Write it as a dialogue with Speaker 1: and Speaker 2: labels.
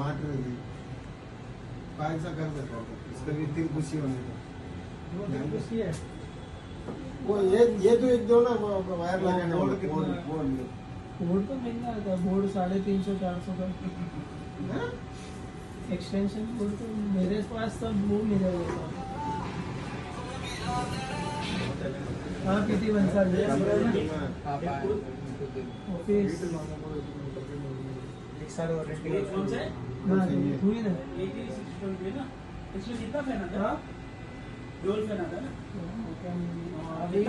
Speaker 1: टमाटर है, पायसा कर सकता है इसका भी तिल कुशी होने का।
Speaker 2: है
Speaker 1: वो ये तो एक दो ना वायर लगाने
Speaker 2: बोर्ड
Speaker 1: वाला,
Speaker 2: कितना है? बोर्ड तो महंगा आता है, बोर्ड 350-400 का।
Speaker 1: हाँ?
Speaker 2: एक्सटेंशन बोर्ड तो मेरे पास सब वो मिला हुआ था। हाँ पीटी बंसा ऑफिस एक साल वारंटी हाँ हुई ना।
Speaker 3: इसमें कितना फैन आता है?
Speaker 2: हाँ
Speaker 3: डोल फैन आता है ना?
Speaker 2: अभी